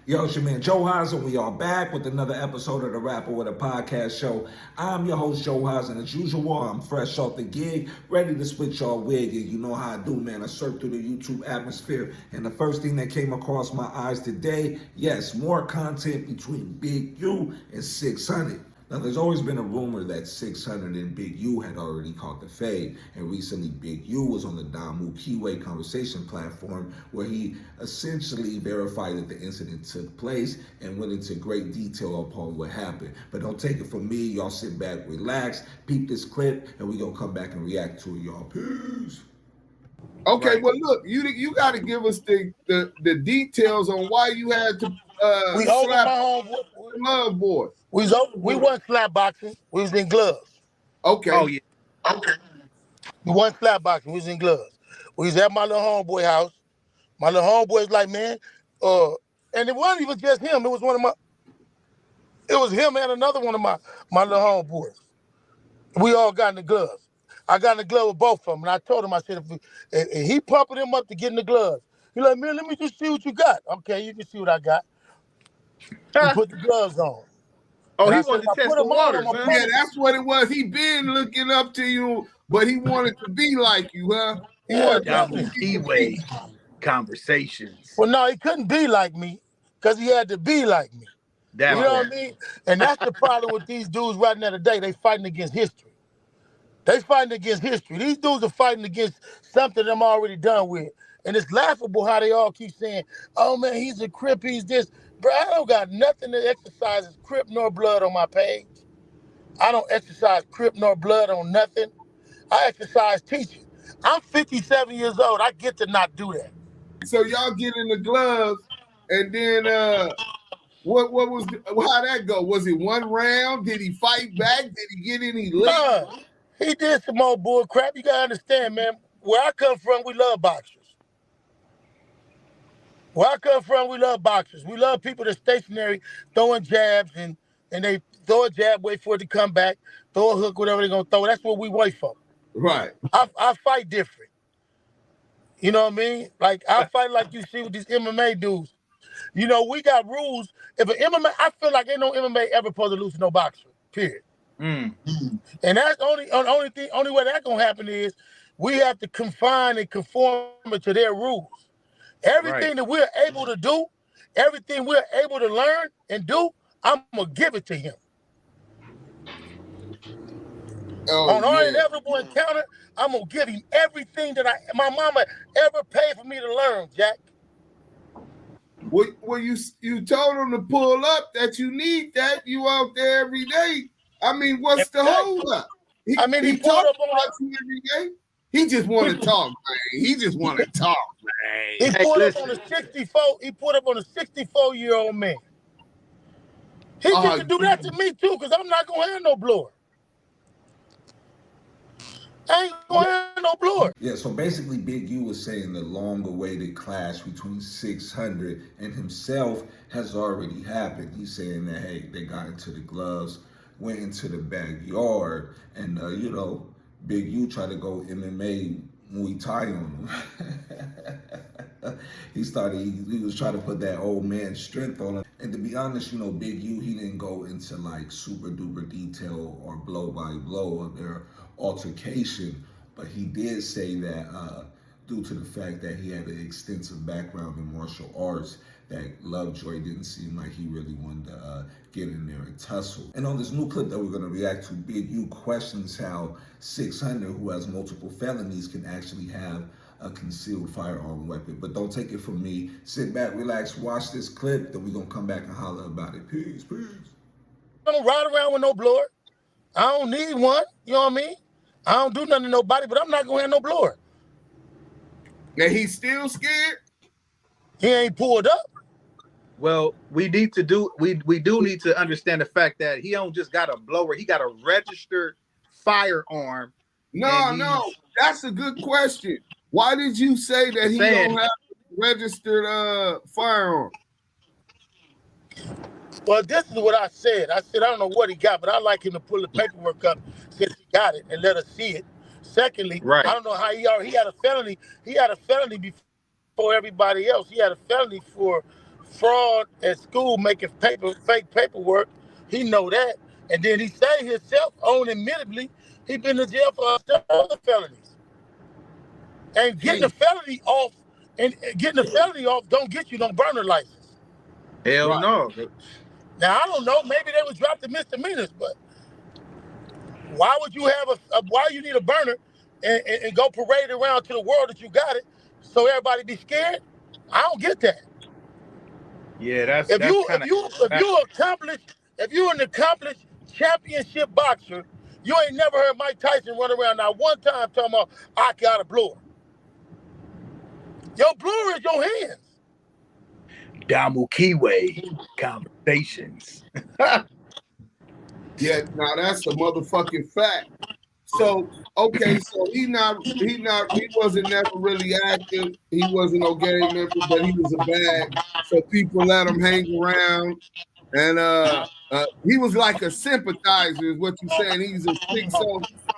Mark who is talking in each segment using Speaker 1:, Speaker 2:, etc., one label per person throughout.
Speaker 1: Yo, it's your man Joe Haas, and we are back with another episode of the Rapper with a Podcast show. I'm your host, Joe Haas, and as usual, I'm fresh off the gig, ready to switch y'all wig, and you know how I do, man. I surf through the YouTube atmosphere, and the first thing that came across my eyes today, yes, more content between Big U and 600. Now, there's always been a rumor that 600 and Big U had already caught the fade, and recently Big U was on the Damu Keyway conversation platform where he essentially verified that the incident took place and went into great detail upon what happened. But don't take it from me, y'all sit back, relax, peep this clip, and we're gonna come back and react to it, y'all. Peace.
Speaker 2: Okay, right. Well, look, you got to give us the details on why you had to
Speaker 3: we
Speaker 2: slap
Speaker 3: my homeboy.
Speaker 2: Glove boy.
Speaker 3: We wasn't slap boxing. We was in gloves.
Speaker 2: Okay.
Speaker 3: Oh yeah. Okay. We wasn't slap boxing. We was in gloves. We was at my little homeboy house. My little homeboy was like, man, and it wasn't even just him. It was him and another one of my little homeboys. We all got in the gloves. I got in the glove with both of them, and I told him, I said, and he pumping him up to get in the gloves. He like, man, let me just see what you got. Okay, you can see what I got. He put the gloves on.
Speaker 4: Oh, he wanted to test the waters, huh?
Speaker 2: Yeah, that's what it was. He been looking up to you, but he wanted to be like you, huh?
Speaker 3: Yeah,
Speaker 4: Keyway conversations.
Speaker 3: Well, no, he couldn't be like me because he had to be like me. You know what I mean? And that's the problem with these dudes right now today. They fighting against history. They fighting against history. These dudes are fighting against something I'm already done with. And it's laughable how they all keep saying, oh, man, he's a Crip, he's this. Bro, I don't got nothing that exercises Crip nor blood on my page. I don't exercise Crip nor blood on nothing. I exercise teaching. I'm 57 years old. I get to not do that.
Speaker 2: So y'all get in the gloves, and then what was how that go? Was it one round? Did he fight back? Did he get any licks?
Speaker 3: He did some more bull crap. You gotta understand, man. Where I come from, we love boxers. Where I come from, we love boxers. We love people that's stationary, throwing jabs, and they throw a jab, wait for it to come back, throw a hook, whatever they're gonna throw. That's what we wait for.
Speaker 2: Right.
Speaker 3: I fight different. You know what I mean? Like, I fight like you see with these MMA dudes. You know, we got rules. If an MMA, I feel like ain't no MMA ever supposed to lose to no boxer, period. And that's only way that's gonna happen is we have to confine and conform it to their rules. Everything that we're able to do, everything we're able to learn and do, I'm gonna give it to him. On our inevitable encounter, I'm gonna give him everything that my mama ever paid for me to learn, Jack.
Speaker 2: Well, you told him to pull up that you need that. You out there every day. I mean, what's the hold up? He pulled up on you every day. He just want to talk, man. He just want to talk, man.
Speaker 3: He pulled up on a 64. He pulled up on a 64-year-old man. He gets to do that to me too, because I'm not gonna have no blower. I ain't gonna have no blower.
Speaker 1: Yeah, so basically Big U was saying the long-awaited clash between 600 and himself has already happened. He's saying that, hey, they got into the gloves, went into the backyard, and, you know, Big U tried to go MMA Muay Thai on him. He was trying to put that old man strength on him. And to be honest, you know, Big U, he didn't go into like super duper detail or blow by blow of their altercation, but he did say that due to the fact that he had an extensive background in martial arts, that Lovejoy didn't seem like he really wanted to get in there and tussle. And on this new clip that we're gonna react to, Big U questions how 600, who has multiple felonies, can actually have a concealed firearm weapon. But don't take it from me. Sit back, relax, watch this clip, then we're gonna come back and holler about it. Peace, peace.
Speaker 3: I don't ride around with no blower. I don't need one, you know what I mean? I don't do nothing to nobody, but I'm not gonna have no blower.
Speaker 2: And he's still scared?
Speaker 3: He ain't pulled up.
Speaker 4: Well, we do need to understand the fact that he don't just got a blower, he got a registered firearm.
Speaker 2: No, that's a good question. Why did you say that he don't have a registered firearm?
Speaker 3: Well, this is what I said. I said, I don't know what he got, but I'd like him to pull the paperwork up since he got it and let us see it. Secondly, I don't know how he had a felony. He had a felony before everybody else. He had a felony for fraud at school, making fake paperwork. He know that. And then he say himself, admittedly, he been in jail for other felonies. And getting the felony off, don't get you no burner license.
Speaker 4: Hell no.
Speaker 3: Now I don't know. Maybe they would drop the misdemeanors, but why would you have why you need a burner and go parade around to the world that you got it, so everybody be scared? I don't get that.
Speaker 4: Yeah,
Speaker 3: if you're an accomplished championship boxer, you ain't never heard Mike Tyson run around not one time talking about I got a blower. Your blower is your hands.
Speaker 4: Damu Kiwe conversations.
Speaker 2: Yeah, now that's a motherfucking fact. So okay, so he wasn't never really active. He wasn't no gang member, but he was a bag. So people let him hang around, and he was like a sympathizer, is what you're saying. He's a big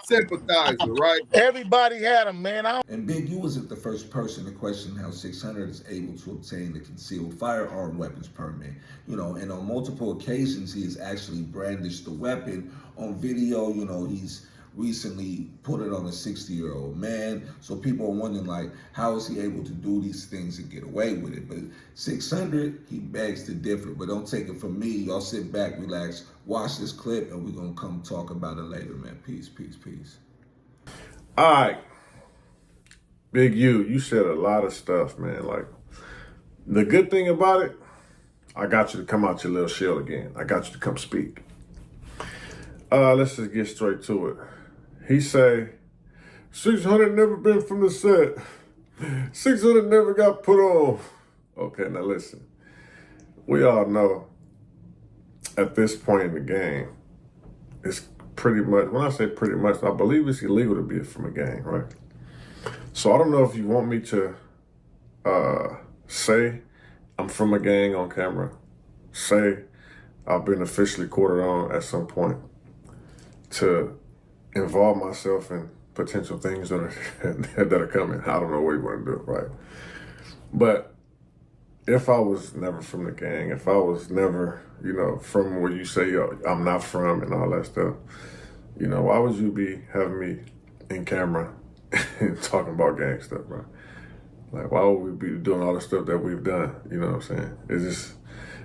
Speaker 2: sympathizer, right?
Speaker 3: Everybody had him, man.
Speaker 1: And Big, you wasn't the first person to question how 600 is able to obtain the concealed firearm weapons permit. And on multiple occasions, he has actually brandished the weapon on video. He's recently put it on a 60-year-old man. So people are wondering, like, how is he able to do these things and get away with it? But 600, he begs to differ. But don't take it from me. Y'all sit back, relax, watch this clip, and we're going to come talk about it later, man. Peace, peace, peace.
Speaker 5: All right. Big you said a lot of stuff, man. Like, the good thing about it, I got you to come out your little shell again. I got you to come speak. Let's just get straight to it. He say, 600 never been from the set. 600 never got put on. Okay, now listen. We all know at this point in the game, it's pretty much, when I say pretty much, I believe it's illegal to be from a gang, right? So I don't know if you want me to say I'm from a gang on camera, say I've been officially quartered on at some point, to involve myself in potential things that are coming. I don't know what you want to do, right? But if I was never from the gang, if I was never, from where you say I'm not from and all that stuff, why would you be having me in camera and talking about gang stuff, bro? Like, why would we be doing all the stuff that we've done? You know what I'm saying?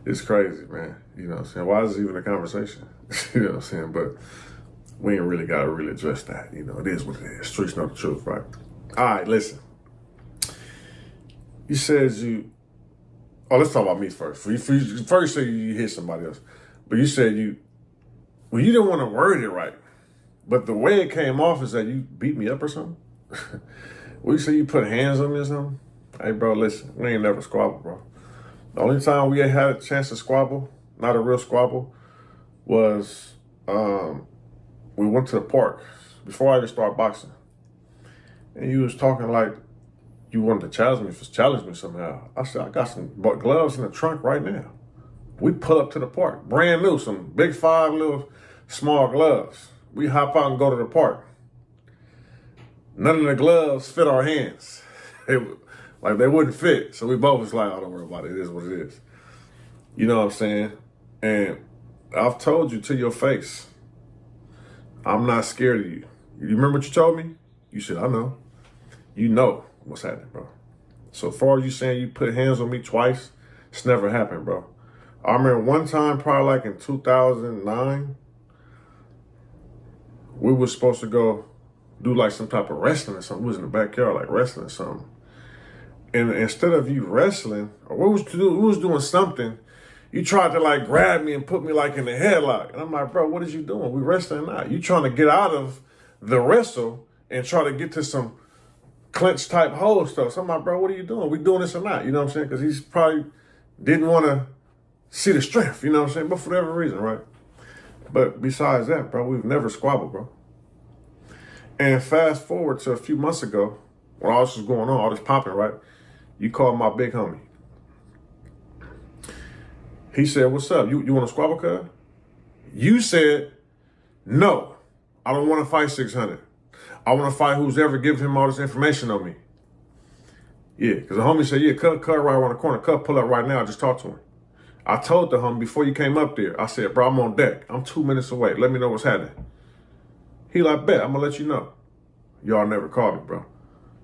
Speaker 5: It's crazy, man. You know what I'm saying? Why is it even a conversation? You know what I'm saying? But we ain't really got to really address that. It is what it is. Streets know the truth, right? All right, listen. You said let's talk about me first. First you said you hit somebody else. But you said you didn't want to word it right. But the way it came off is that you beat me up or something? Well, you say you put hands on me or something? Hey, bro, listen, we ain't never squabbled, bro. The only time we had a chance to squabble, not a real squabble, was we went to the park before I even started boxing. And you was talking like you wanted to challenge me somehow. I said, I got some gloves in the trunk right now. We pull up to the park, brand new, some big 5 little small gloves. We hop out and go to the park. None of the gloves fit our hands. They wouldn't fit. So we both was like, oh, don't worry about it. It is what it is. You know what I'm saying? And I've told you to your face, I'm not scared of you. You remember what you told me? You said, I know. You know what's happening, bro. So far as you saying you put hands on me twice, it's never happened, bro. I remember one time, probably like in 2009, we were supposed to go do like some type of wrestling or something. We was in the backyard, like wrestling or something. And instead of you wrestling, or we was doing something, you tried to like grab me and put me like in the headlock. And I'm like, bro, what is you doing? We wrestling now. You trying to get out of the wrestle and try to get to some clinch type hold stuff. So I'm like, bro, what are you doing? We doing this or not? You know what I'm saying? Because he's probably didn't want to see the strength, you know what I'm saying? But for whatever reason, right? But besides that, bro, we've never squabbled, bro. And fast forward to a few months ago, when all this was going on, all this popping, right? You called my big homie. He said, what's up? You want to squabble, cuz? You said, no, I don't want to fight 600. I want to fight who's ever given him all this information on me. Yeah, because the homie said, yeah, cut right around the corner. Cut, pull up right now. Just talk to him. I told the homie before you came up there, I said, bro, I'm on deck. I'm 2 minutes away. Let me know what's happening. He like, bet, I'm going to let you know. Y'all never called me, bro.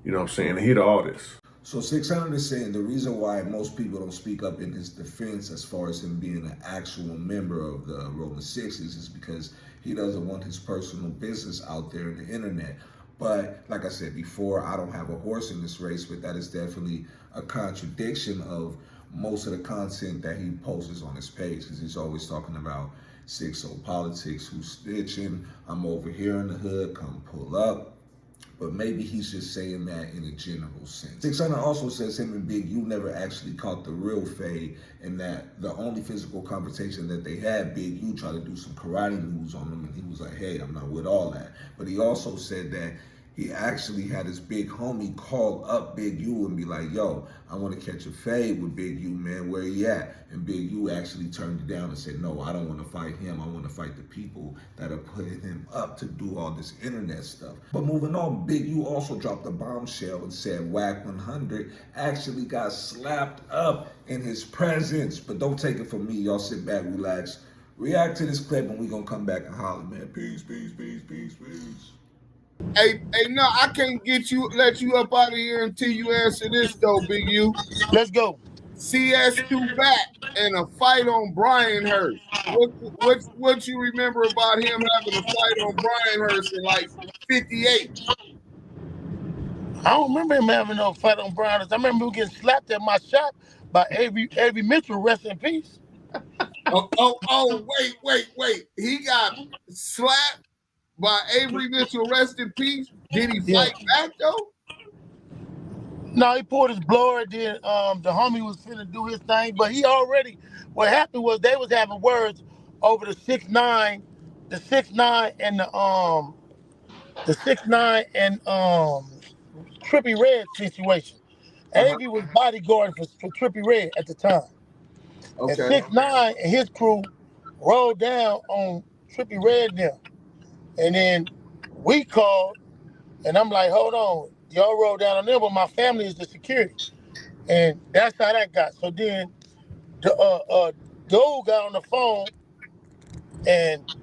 Speaker 5: You know what I'm saying? And he to all this.
Speaker 1: So 600 is saying the reason why most people don't speak up in his defense as far as him being an actual member of the Rolling Sixties is because he doesn't want his personal business out there in the internet. But like I said before, I don't have a horse in this race, but that is definitely a contradiction of most of the content that he posts on his page, because he's always talking about 6-0 politics, who's snitching, I'm over here in the hood, come pull up. But maybe he's just saying that in a general sense. 600 also says him and Big U never actually caught the real fade, and that the only physical confrontation that they had, Big U tried to do some karate moves on him, and he was like, hey, I'm not with all that. But he also said that he actually had his big homie call up Big U and be like, yo, I want to catch a fade with Big U, man, where he at? And Big U actually turned it down and said, no, I don't want to fight him. I want to fight the people that are putting him up to do all this internet stuff. But moving on, Big U also dropped a bombshell and said Wack 100 actually got slapped up in his presence. But don't take it from me. Y'all sit back, relax, react to this clip, and we going to come back and holler, man. Peace, peace, peace, peace, peace.
Speaker 2: Hey, no, I can't let you up out of here until you answer this though, Big U.
Speaker 3: Let's go.
Speaker 2: CS2 back and a fight on Brian Hurst. What you remember about him having a fight on Brian Hurst in like 58?
Speaker 3: I don't remember him having no fight on Brian Hurst. I remember him getting slapped at my shop by Avery Mitchell, rest in peace.
Speaker 2: Wait. He got slapped by Avery Mitchell, rest in peace. Did he fight back though?
Speaker 3: No, he pulled his blower. Then the homie was finna do his thing, but he already. What happened was they was having words over the 6'9", the 6'9" and the 6'9" and Trippie Red situation. Avery was bodyguarding for Trippie Red at the time. Okay. And 6'9" and his crew rolled down on Trippie Red now. And then we called, and I'm like, hold on, y'all rolled down on them, but my family is the security. And that's how that got. So then the dude got on the phone, and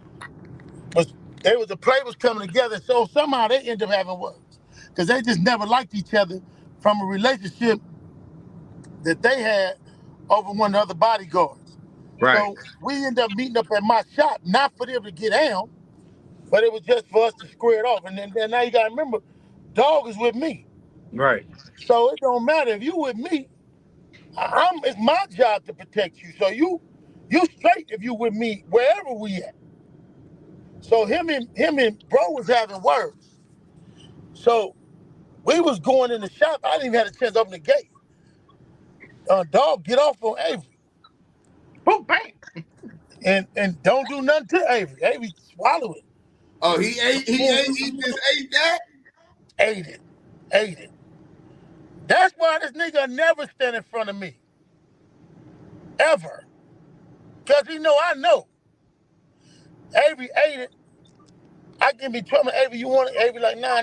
Speaker 3: the play was coming together. So somehow they ended up having words, because they just never liked each other from a relationship that they had over one of the other bodyguards. Right. So we ended up meeting up at my shop, not for them to get down, but it was just for us to square it off. And then now you gotta remember, dog is with me. Right. So it don't matter if you with me. It's my job to protect you. So you straight if you with me wherever we at. So him and bro was having words. So we was going in the shop. I didn't even have a chance to open the gate. Dog get off on Avery. Boom, bang. And don't do nothing to Avery. Avery swallow it.
Speaker 2: Oh, he just ate that?
Speaker 3: Ate it. That's why this nigga never stand in front of me. Ever. Because he know I know. Avery ate it. I can be trouble. Avery, you want it? Avery like, nah,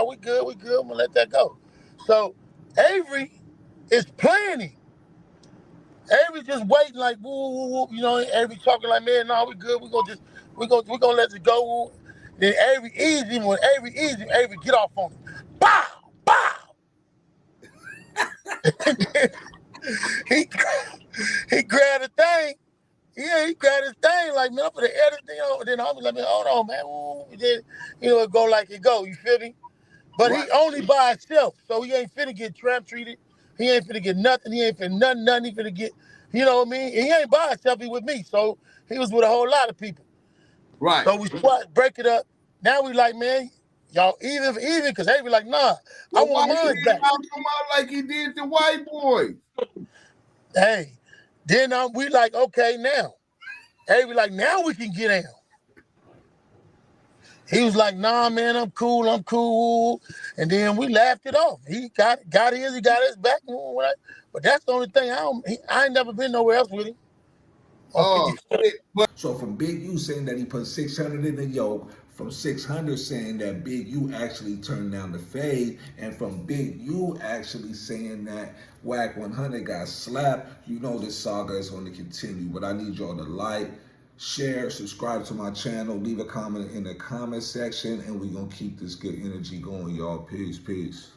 Speaker 3: we good. I'm gonna let that go. So Avery is planning. Avery just waiting like, woo, you know, Avery talking like, man, no, we good. We gonna let it go. Then Avery easy. When Avery easy, Avery get off on him. Bow. he grabbed the thing. Yeah, he grabbed his thing like, man, I'm gonna edit thing on. Then I'm like, man, hold on, man. Ooh. Then, it go like it go. You feel me? But right. He only by himself, so he ain't finna get trap treated. He ain't finna get nothing. He ain't finna nothing. He finna get, you know what I mean? He ain't by himself. He with me, so he was with a whole lot of people. Right. So we break it up. Now we like, man, y'all even, because they be like, nah, well, I want mine back.
Speaker 2: Come out like he did the white boy.
Speaker 3: Hey, then we like, okay, now. Hey, we like, now we can get down. He was like, nah, man, I'm cool. And then we laughed it off. He got his back. But that's the only thing, I ain't never been nowhere else with him.
Speaker 1: So from Big U saying that he put 600 in the yoke, from 600 saying that Big U actually turned down the fade, and from Big U actually saying that Wack 100 got slapped, you know this saga is going to continue. But I need y'all to like, share, subscribe to my channel, leave a comment in the comment section, and we're going to keep this good energy going, y'all. Peace, peace.